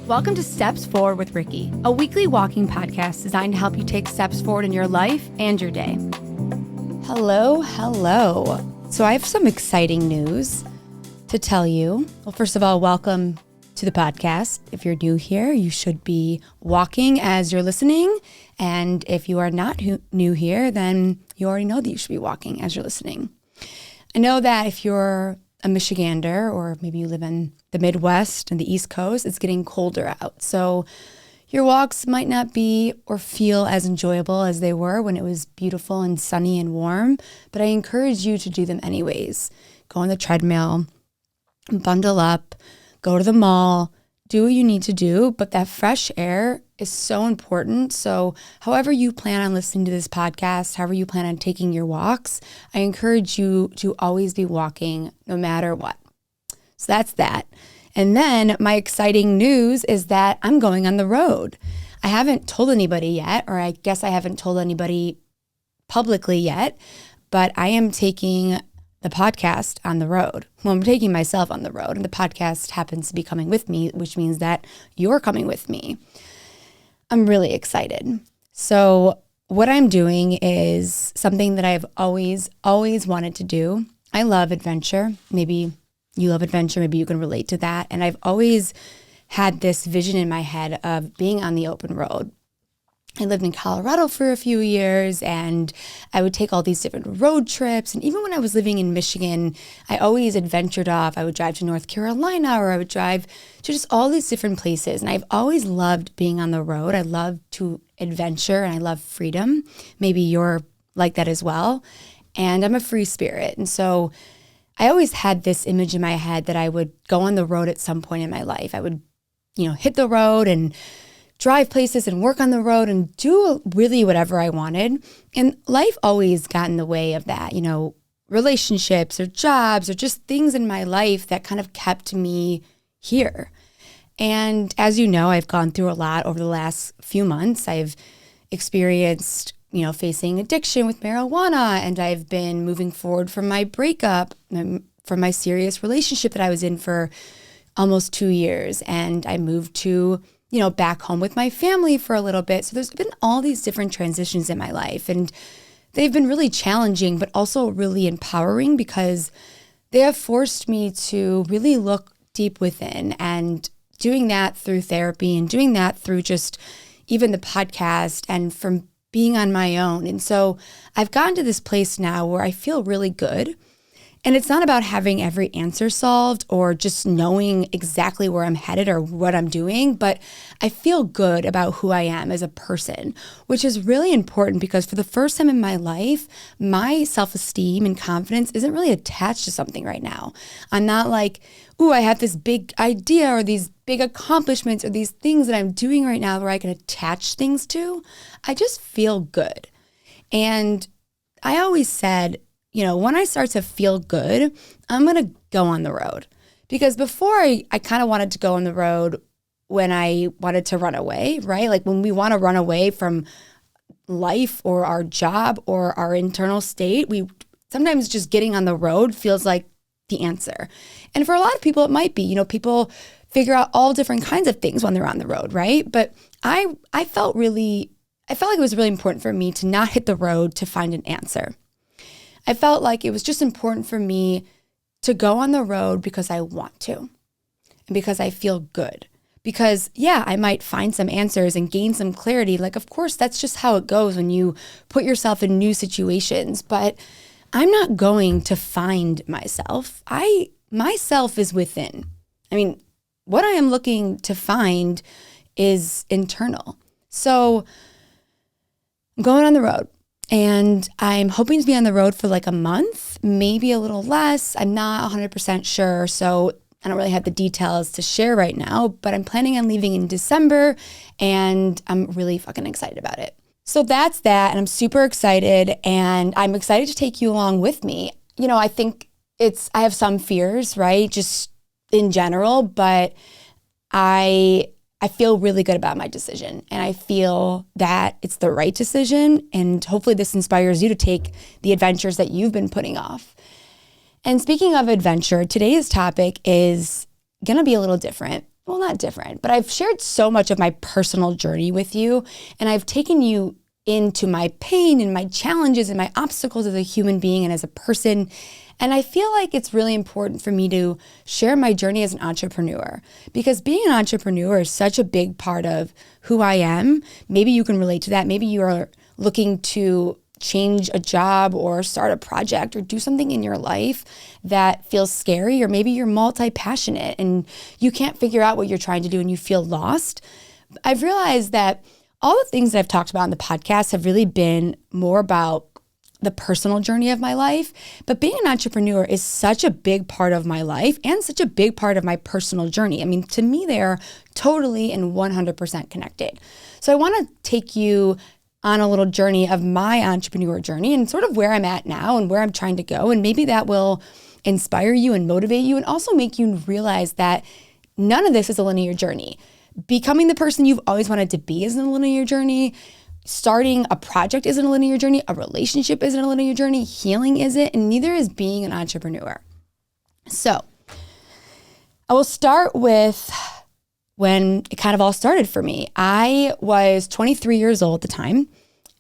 Welcome to Steps Forward with Ricky, a weekly walking podcast designed to help you take steps forward in your life and your day. Hello. So I have some exciting news to tell you. Well, first of all, welcome to the podcast. If you're new here, you should be walking as you're listening. And if you are not new here, then you already know that you should be walking as you're listening. I know that if you're a Michigander, or maybe you live in the Midwest and the East Coast, it's getting colder out. So your walks might not be or feel as enjoyable as they were when it was beautiful and sunny and warm, but I encourage you to do them anyways. Go on the treadmill, bundle up, go to the mall, do what you need to do, but that fresh air is so important. So however you plan on listening to this podcast, however you plan on taking your walks, I encourage you to always be walking no matter what. So that's that. And then my exciting news is that I'm going on the road. I haven't told anybody yet, or I guess I haven't told anybody publicly yet, but I am taking the podcast on the road. Well, I'm taking myself on the road, and the podcast happens to be coming with me, which means that you're coming with me. I'm really excited. So what I'm doing is something that I've always wanted to do. I love adventure. Maybe you love adventure. Maybe you can relate to that. And I've always had this vision in my head of being on the open road. I lived in Colorado for a few years, and I would take all these different road trips. And even when I was living in Michigan, I always adventured off. I would drive to North Carolina, or I would drive to just all these different places. And I've always loved being on the road. I love to adventure, and I love freedom. Maybe you're like that as well. And I'm a free spirit. And so I always had this image in my head that I would go on the road at some point in my life. I would, hit the road and drive places and work on the road and do really whatever I wanted. And life always got in the way of that, relationships or jobs or just things in my life that kind of kept me here. And as you know, I've gone through a lot over the last few months. I've experienced, facing addiction with marijuana, and I've been moving forward from my breakup, from my serious relationship that I was in for almost 2 years. And I moved to back home with my family for a little bit. So there's been all these different transitions in my life, and they've been really challenging, but also really empowering, because they have forced me to really look deep within, and doing that through therapy and doing that through just even the podcast and from being on my own. And so I've gotten to this place now where I feel really good. And it's not about having every answer solved or just knowing exactly where I'm headed or what I'm doing, but I feel good about who I am as a person, which is really important, because for the first time in my life, my self-esteem and confidence isn't really attached to something right now. I'm not like, ooh, I have this big idea or these big accomplishments or these things that I'm doing right now where I can attach things to. I just feel good. And I always said, when I start to feel good, I'm going to go on the road. Because before I kind of wanted to go on the road when I wanted to run away, right? Like when we want to run away from life or our job or our internal state, we sometimes just getting on the road feels like the answer. And for a lot of people, it might be, people figure out all different kinds of things when they're on the road, right? But I felt like it was really important for me to not hit the road to find an answer. I felt like it was just important for me to go on the road because I want to and because I feel good. Because, I might find some answers and gain some clarity. Like, of course, that's just how it goes when you put yourself in new situations. But I'm not going to find myself. Myself is within. I mean, what I am looking to find is internal. So I'm going on the road. And I'm hoping to be on the road for like a month, maybe a little less. I'm not 100% sure, so I don't really have the details to share right now, but I'm planning on leaving in December, and I'm really fucking excited about it. So that's that, and I'm super excited, and I'm excited to take you along with me. I think I have some fears, right, just in general, but I feel really good about my decision, and I feel that it's the right decision, and hopefully this inspires you to take the adventures that you've been putting off. And speaking of adventure, today's topic is going to be a little different. well, not different, but I've shared so much of my personal journey with you, and I've taken you into my pain and my challenges and my obstacles as a human being and as a person. And I feel like it's really important for me to share my journey as an entrepreneur, because being an entrepreneur is such a big part of who I am. Maybe you can relate to that. Maybe you are looking to change a job or start a project or do something in your life that feels scary, or maybe you're multi-passionate and you can't figure out what you're trying to do and you feel lost. I've realized that all the things that I've talked about in the podcast have really been more about the personal journey of my life, but being an entrepreneur is such a big part of my life and such a big part of my personal journey. I mean, to me, they are totally and 100% connected. So I want to take you on a little journey of my entrepreneur journey and sort of where I'm at now and where I'm trying to go. And maybe that will inspire you and motivate you and also make you realize that none of this is a linear journey. Becoming the person you've always wanted to be isn't a linear journey. Starting a project isn't a linear journey. A relationship isn't a linear journey. Healing isn't, and neither is being an entrepreneur. So I will start with when it kind of all started for me. I was 23 years old at the time,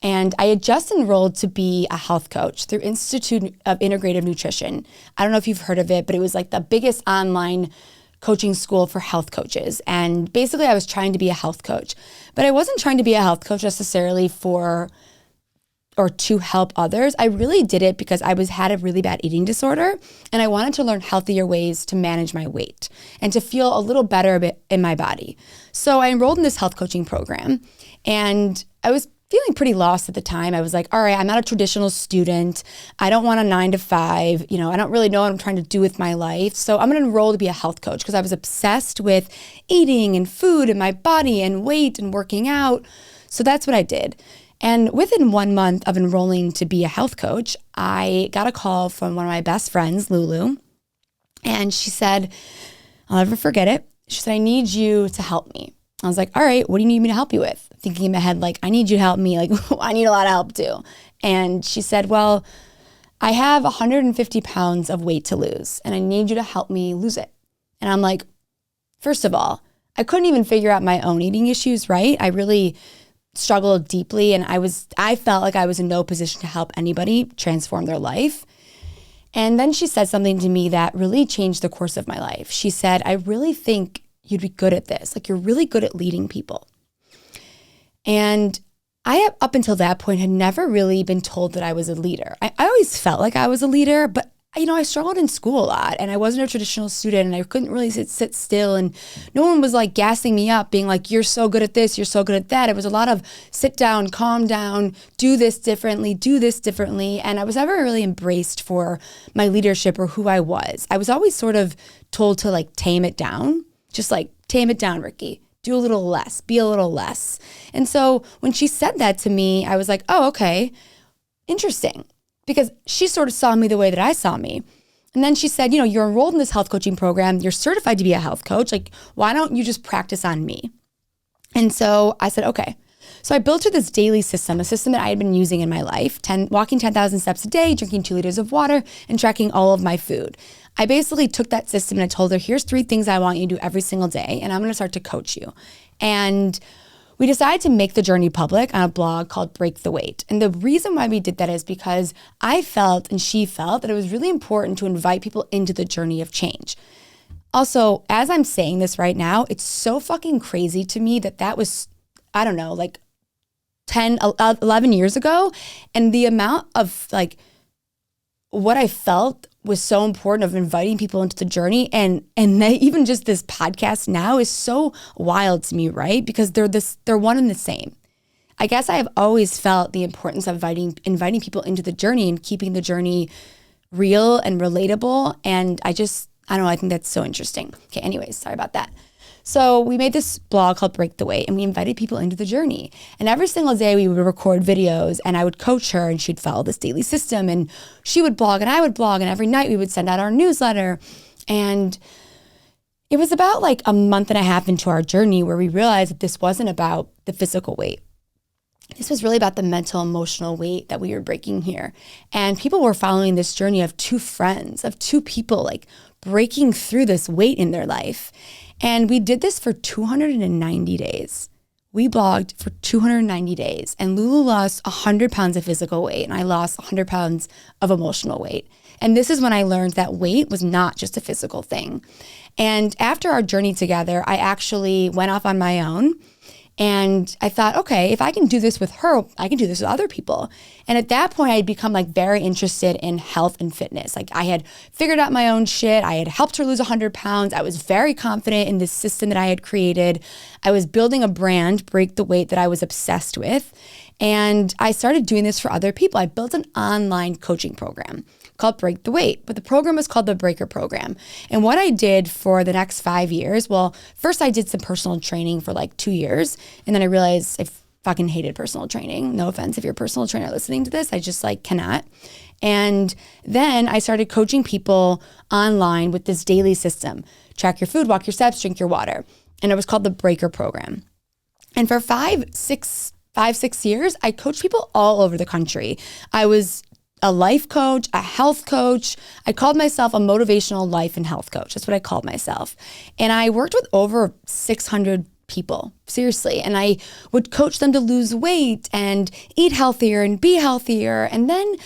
and I had just enrolled to be a health coach through Institute of Integrative Nutrition. I don't know if you've heard of it, but it was like the biggest online coaching school for health coaches. And basically I was trying to be a health coach, but I wasn't trying to be a health coach necessarily for or to help others. I really did it because I had a really bad eating disorder, and I wanted to learn healthier ways to manage my weight and to feel a little better in my body. So I enrolled in this health coaching program, and I was feeling pretty lost at the time. I was like, all right, I'm not a traditional student. I don't want a 9-to-5. I don't really know what I'm trying to do with my life. So I'm going to enroll to be a health coach because I was obsessed with eating and food and my body and weight and working out. So that's what I did. And within 1 month of enrolling to be a health coach, I got a call from one of my best friends, Lulu. And she said, I'll never forget it. She said, I need you to help me. I was like, all right, what do you need me to help you with? Thinking in my head, like, I need you to help me. Like, I need a lot of help too. And she said, well, I have 150 pounds of weight to lose, and I need you to help me lose it. And I'm like, first of all, I couldn't even figure out my own eating issues, right? I really struggled deeply, and I felt like I was in no position to help anybody transform their life. And then she said something to me that really changed the course of my life. She said, I really think you'd be good at this. Like, you're really good at leading people. And I, up until that point, had never really been told that I was a leader. I always felt like I was a leader, but I struggled in school a lot, and I wasn't a traditional student, and I couldn't really sit still, and no one was like gassing me up, being like, you're so good at this, you're so good at that. It was a lot of sit down, calm down, do this differently, and I was never really embraced for my leadership or who I was. I was always sort of told to like tame it down, just like tame it down, Ricky. Do a little less, be a little less. And so when she said that to me, I was like, oh, okay, interesting. Because she sort of saw me the way that I saw me. And then she said, you're enrolled in this health coaching program. You're certified to be a health coach. Like, why don't you just practice on me? And so I said, okay. So I built her this daily system, a system that I had been using in my life, walking 10,000 steps a day, drinking 2 liters of water, and tracking all of my food. I basically took that system and I told her, here's 3 things I want you to do every single day, and I'm going to start to coach you. And we decided to make the journey public on a blog called Break the Weight. And the reason why we did that is because I felt and she felt that it was really important to invite people into the journey of change. Also, as I'm saying this right now, it's so fucking crazy to me that was, I don't know, like 10, 11 years ago. And the amount of like what I felt was so important of inviting people into the journey. And even just this podcast now is so wild to me, right? Because they're one and the same. I guess I have always felt the importance of inviting people into the journey and keeping the journey real and relatable. And I don't know, I think that's so interesting. Okay, anyways, sorry about that. So we made this blog called Break the Weight, and we invited people into the journey. And every single day we would record videos, and I would coach her, and she'd follow this daily system, and she would blog and I would blog, and every night we would send out our newsletter. And it was about like a month and a half into our journey where we realized that this wasn't about the physical weight. This was really about the mental, emotional weight that we were breaking here. And people were following this journey of 2 friends, of 2 people like breaking through this weight in their life. And we did this for 290 days. We blogged for 290 days, and Lulu lost 100 pounds of physical weight, and I lost 100 pounds of emotional weight. And this is when I learned that weight was not just a physical thing. And after our journey together, I actually went off on my own. And I thought, okay, if I can do this with her, I can do this with other people. And at that point, I had become like very interested in health and fitness. Like I had figured out my own shit. I had helped her lose 100 pounds. I was very confident in this system that I had created. I was building a brand, Break the Weight, that I was obsessed with. And I started doing this for other people. I built an online coaching program called Break the Weight, but the program was called the Breaker Program. And what I did for the next 5 years, well, first I did some personal training for like 2 years, and then I realized I fucking hated personal training. No offense if you're a personal trainer listening to this, I just like cannot. And then I started coaching people online with this daily system. Track your food, walk your steps, drink your water. And it was called the Breaker Program. And for 5-6 years, I coached people all over the country. I was a life coach, a health coach. I called myself a motivational life and health coach. That's what I called myself. And I worked with over 600 people, seriously. And I would coach them to lose weight and eat healthier and be healthier. And then,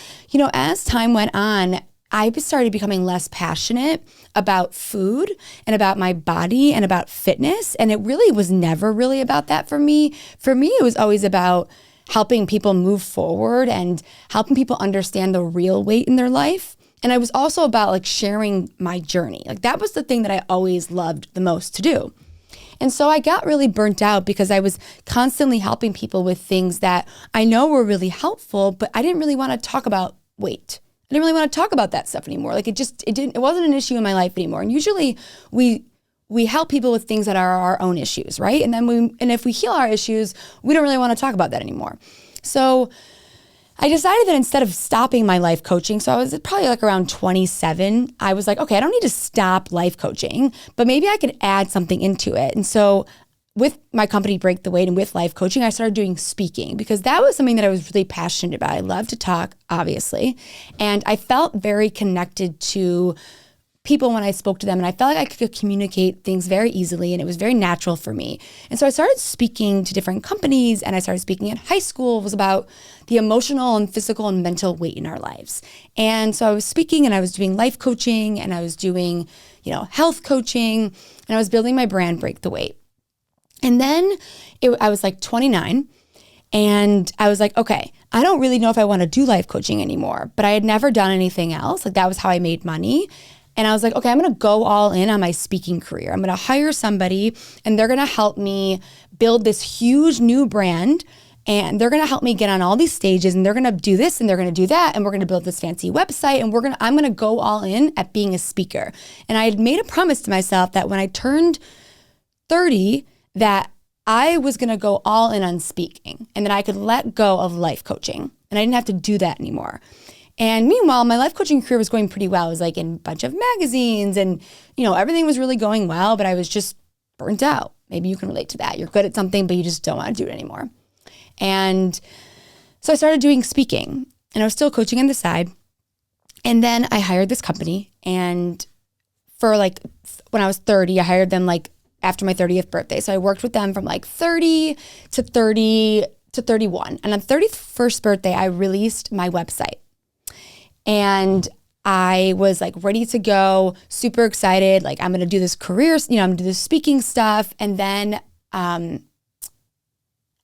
as time went on, I started becoming less passionate about food and about my body and about fitness. And it really was never really about that for me. For me, it was always about helping people move forward and helping people understand the real weight in their life. And I was also about like sharing my journey. Like that was the thing that I always loved the most to do. And so I got really burnt out because I was constantly helping people with things that I know were really helpful, but I didn't really want to talk about weight. I didn't really want to talk about that stuff anymore. Like it wasn't an issue in my life anymore. And usually we help people with things that are our own issues, right? And if we heal our issues, we don't really want to talk about that anymore. So I decided that instead of stopping my life coaching, so I was probably like around 27, I was like, okay, I don't need to stop life coaching, but maybe I could add something into it. And so with my company, Break the Weight, and with life coaching, I started doing speaking because that was something that I was really passionate about. I love to talk, obviously, and I felt very connected to people when I spoke to them, and I felt like I could communicate things very easily, and it was very natural for me. And so I started speaking to different companies, and I started speaking in high school. It was about the emotional and physical and mental weight in our lives. And so I was speaking, and I was doing life coaching, and I was doing, health coaching, and I was building my brand, Break the Weight. And then I was like 29, and I was like, okay, I don't really know if I want to do life coaching anymore, but I had never done anything else. Like that was how I made money. And I was like, okay, I'm going to go all in on my speaking career. I'm going to hire somebody and they're going to help me build this huge new brand. And they're going to help me get on all these stages, and they're going to do this and they're going to do that. And we're going to build this fancy website, and I'm going to go all in at being a speaker. And I had made a promise to myself that when I turned 30, that I was going to go all in on speaking and that I could let go of life coaching. And I didn't have to do that anymore. And meanwhile, my life coaching career was going pretty well. I was like in a bunch of magazines and, everything was really going well, but I was just burnt out. Maybe you can relate to that. You're good at something, but you just don't want to do it anymore. And so I started doing speaking, and I was still coaching on the side. And then I hired this company, and for like when I was 30, I hired them like after my 30th birthday. So I worked with them from like 30 to 31. And on 31st birthday, I released my website. And I was like ready to go, super excited. Like I'm going to do this career, I'm going to do this speaking stuff. And then I'm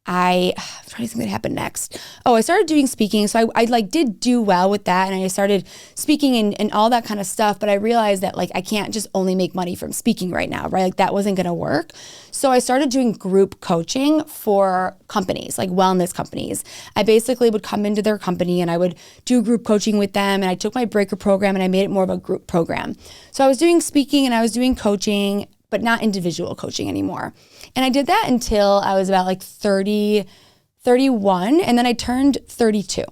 trying to think what happened next. Oh, I started doing speaking. So I like did do well with that. And I started speaking and all that kind of stuff. But I realized that like I can't just only make money from speaking right now, right? Like that wasn't going to work. So I started doing group coaching for companies, like wellness companies. I basically would come into their company and I would do group coaching with them. And I took my Breaker program and I made it more of a group program. So I was doing speaking and I was doing coaching, but not individual coaching anymore. And I did that until I was about like 30, 31, and then I turned 32.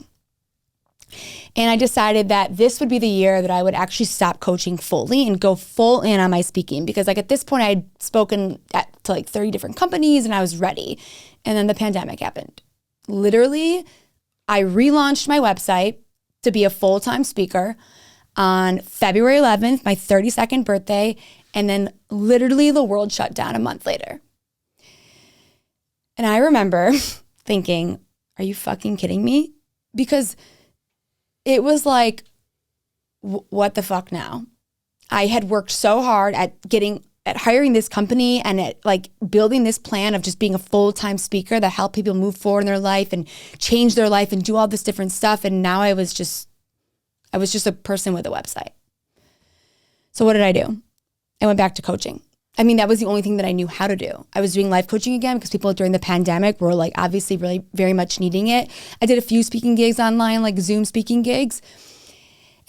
And I decided that this would be the year that I would actually stop coaching fully and go full in on my speaking, because like at this point I had spoken to like 30 different companies and I was ready. And then the pandemic happened. Literally, I relaunched my website to be a full-time speaker on February 11th, my 32nd birthday. And then literally the world shut down a month later. And I remember thinking, are you fucking kidding me? Because it was like, what the fuck now? I had worked so hard at hiring this company and at like building this plan of just being a full-time speaker that helped people move forward in their life and change their life and do all this different stuff. And now I was just a person with a website. So what did I do? I went back to coaching. I mean, that was the only thing that I knew how to do. I was doing life coaching again because people during the pandemic were like obviously really very much needing it. I did a few speaking gigs online, like Zoom speaking gigs.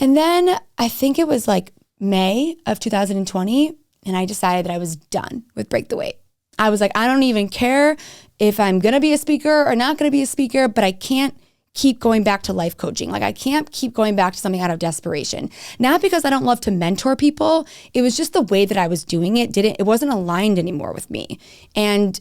And then I think it was like May of 2020, and I decided that I was done with Break the Weight. I was like, I don't even care if I'm going to be a speaker or not going to be a speaker, but I can't keep going back to life coaching. Like I can't keep going back to something out of desperation. Not because I don't love to mentor people. It was just the way that I was doing it. It wasn't aligned anymore with me. And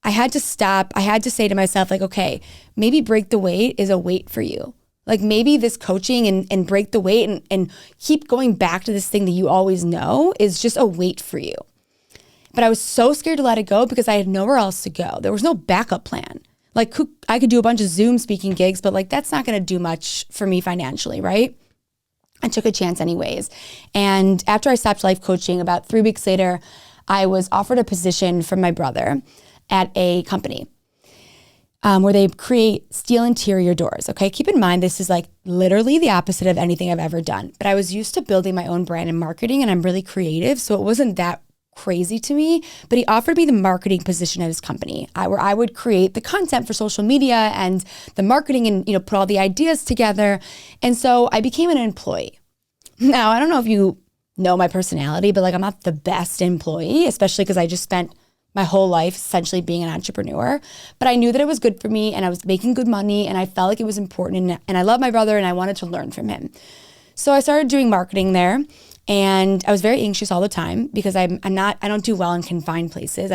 I had to stop. I had to say to myself, like, okay, maybe Break the Weight is a weight for you. Like maybe this coaching and Break the Weight and keep going back to this thing that you always know is just a weight for you. But I was so scared to let it go because I had nowhere else to go. There was no backup plan. Like I could do a bunch of Zoom speaking gigs, but like that's not going to do much for me financially, right? I took a chance anyways. And after I stopped life coaching, about 3 weeks later, I was offered a position from my brother at a company where they create steel interior doors, okay? Keep in mind, this is like literally the opposite of anything I've ever done. But I was used to building my own brand and marketing, and I'm really creative, so it wasn't that crazy to me, but he offered me the marketing position at his company, where I would create the content for social media and the marketing and, put all the ideas together. And so I became an employee. Now, I don't know if you know my personality, but like I'm not the best employee, especially because I just spent my whole life essentially being an entrepreneur. But I knew that it was good for me and I was making good money and I felt like it was important and I love my brother and I wanted to learn from him. So I started doing marketing there. And I was very anxious all the time because I don't do well in confined places.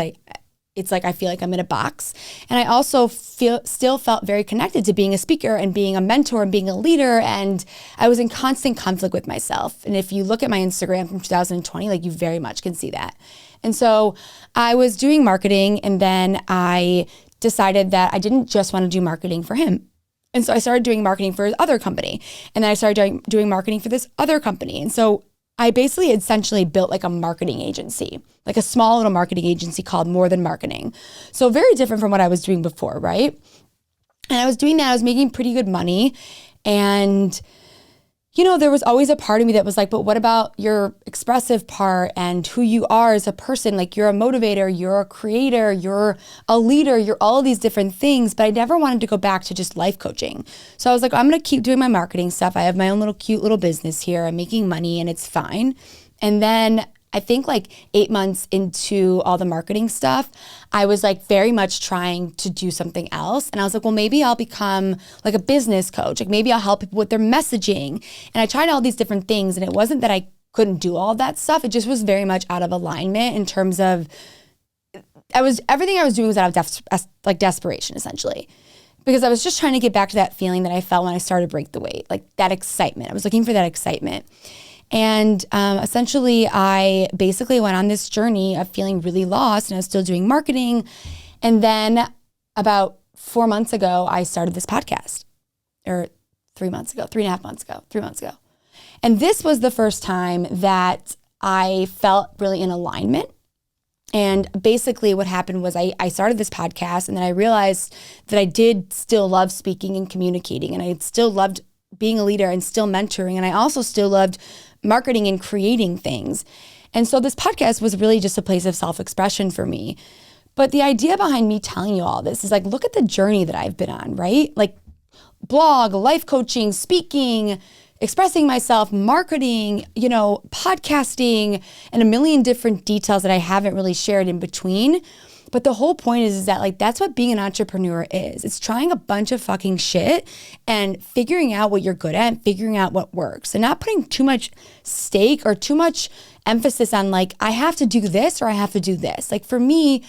It's like I feel like I'm in a box. And I also still felt very connected to being a speaker and being a mentor and being a leader. And I was in constant conflict with myself. And if you look at my Instagram from 2020, like you very much can see that. And so I was doing marketing, and then I decided that I didn't just want to do marketing for him. And so I started doing marketing for his other company. And then I started doing marketing for this other company. And so I basically essentially built like a marketing agency, like a small little marketing agency called More Than Marketing. So very different from what I was doing before, right? And I was doing that. I was making pretty good money. And, there was always a part of me that was like, but what about your expressive part and who you are as a person? Like you're a motivator, you're a creator, you're a leader, you're all of these different things. But I never wanted to go back to just life coaching. So I was like, I'm going to keep doing my marketing stuff. I have my own little cute little business here. I'm making money and it's fine. And then I think like 8 months into all the marketing stuff, I was like very much trying to do something else. And I was like, well, maybe I'll become like a business coach. Like maybe I'll help people with their messaging. And I tried all these different things. And it wasn't that I couldn't do all that stuff. It just was very much out of alignment in terms of everything I was doing was out of desperation, essentially. Because I was just trying to get back to that feeling that I felt when I started Break the Weight, like that excitement. I was looking for that excitement. And essentially, I basically went on this journey of feeling really lost, and I was still doing marketing. And then about 4 months ago, I started this podcast, or 3 months ago, 3.5 months ago, 3 months ago. And this was the first time that I felt really in alignment. And basically what happened was I started this podcast, and then I realized that I did still love speaking and communicating, and I still loved being a leader and still mentoring. And I also still loved marketing and creating things. And so this podcast was really just a place of self-expression for me. But the idea behind me telling you all this is like, look at the journey that I've been on, right? Like blog, life coaching, speaking, expressing myself, marketing, podcasting, and a million different details that I haven't really shared in between. But the whole point is that like, that's what being an entrepreneur is. It's trying a bunch of fucking shit and figuring out what you're good at, and figuring out what works, and not putting too much stake or too much emphasis on like, I have to do this or I have to do this. Like for me,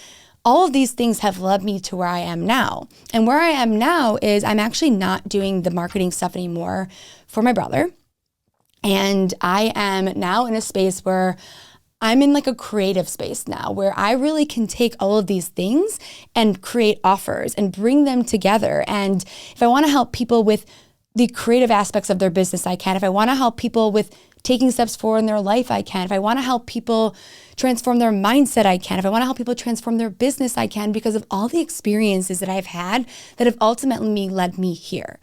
all of these things have led me to where I am now. And where I am now is I'm actually not doing the marketing stuff anymore for my brother. And I am now in a space where I'm in like a creative space now where I really can take all of these things and create offers and bring them together. And if I want to help people with the creative aspects of their business, I can. If I want to help people with taking steps forward in their life, I can. If I want to help people transform their mindset, I can. If I want to help people transform their business, I can, because of all the experiences that I've had that have ultimately led me here.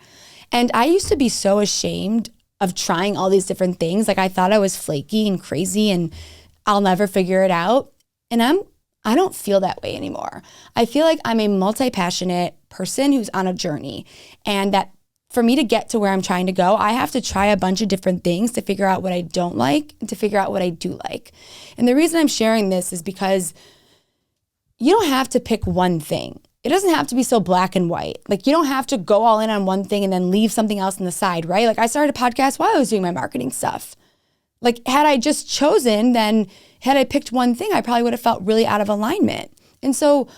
And I used to be so ashamed of trying all these different things. Like I thought I was flaky and crazy and I'll never figure it out. And I don't feel that way anymore. I feel like I'm a multi-passionate person who's on a journey, and that for me to get to where I'm trying to go, I have to try a bunch of different things to figure out what I don't like and to figure out what I do like. And the reason I'm sharing this is because you don't have to pick one thing. It doesn't have to be so black and white. Like you don't have to go all in on one thing and then leave something else on the side, right? Like I started a podcast while I was doing my marketing stuff. Like had I just chosen, then had I picked one thing, I probably would have felt really out of alignment. And so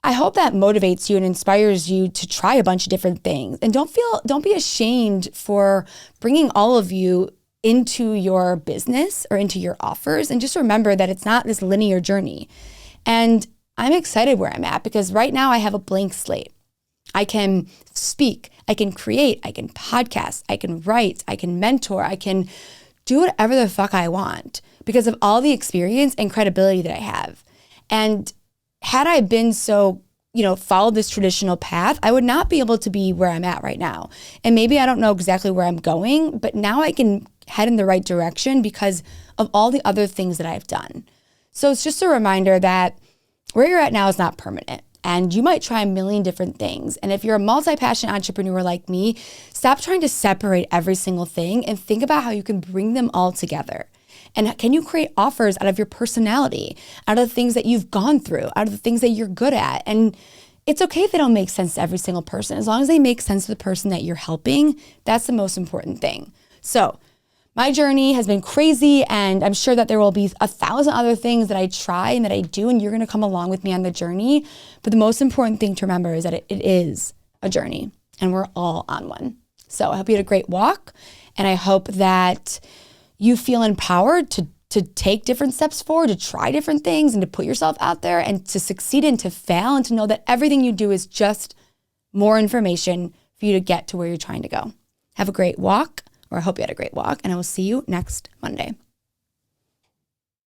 I hope that motivates you and inspires you to try a bunch of different things. And don't be ashamed for bringing all of you into your business or into your offers. And just remember that it's not this linear journey. And I'm excited where I'm at because right now I have a blank slate. I can speak, I can create, I can podcast, I can write, I can mentor, I can do whatever the fuck I want because of all the experience and credibility that I have. And had I been so, followed this traditional path, I would not be able to be where I'm at right now. And maybe I don't know exactly where I'm going, but now I can head in the right direction because of all the other things that I've done. So it's just a reminder that where you're at now is not permanent. And you might try a million different things. And if you're a multi-passionate entrepreneur like me, stop trying to separate every single thing and think about how you can bring them all together. And can you create offers out of your personality, out of the things that you've gone through, out of the things that you're good at? And it's okay if they don't make sense to every single person. As long as they make sense to the person that you're helping, that's the most important thing. So my journey has been crazy, and I'm sure that there will be 1,000 other things that I try and that I do, and you're going to come along with me on the journey. But the most important thing to remember is that it is a journey, and we're all on one. So I hope you had a great walk, and I hope that you feel empowered to take different steps forward, to try different things, and to put yourself out there and to succeed and to fail, and to know that everything you do is just more information for you to get to where you're trying to go. Have a great walk. Or I hope you had a great walk, and I will see you next Monday.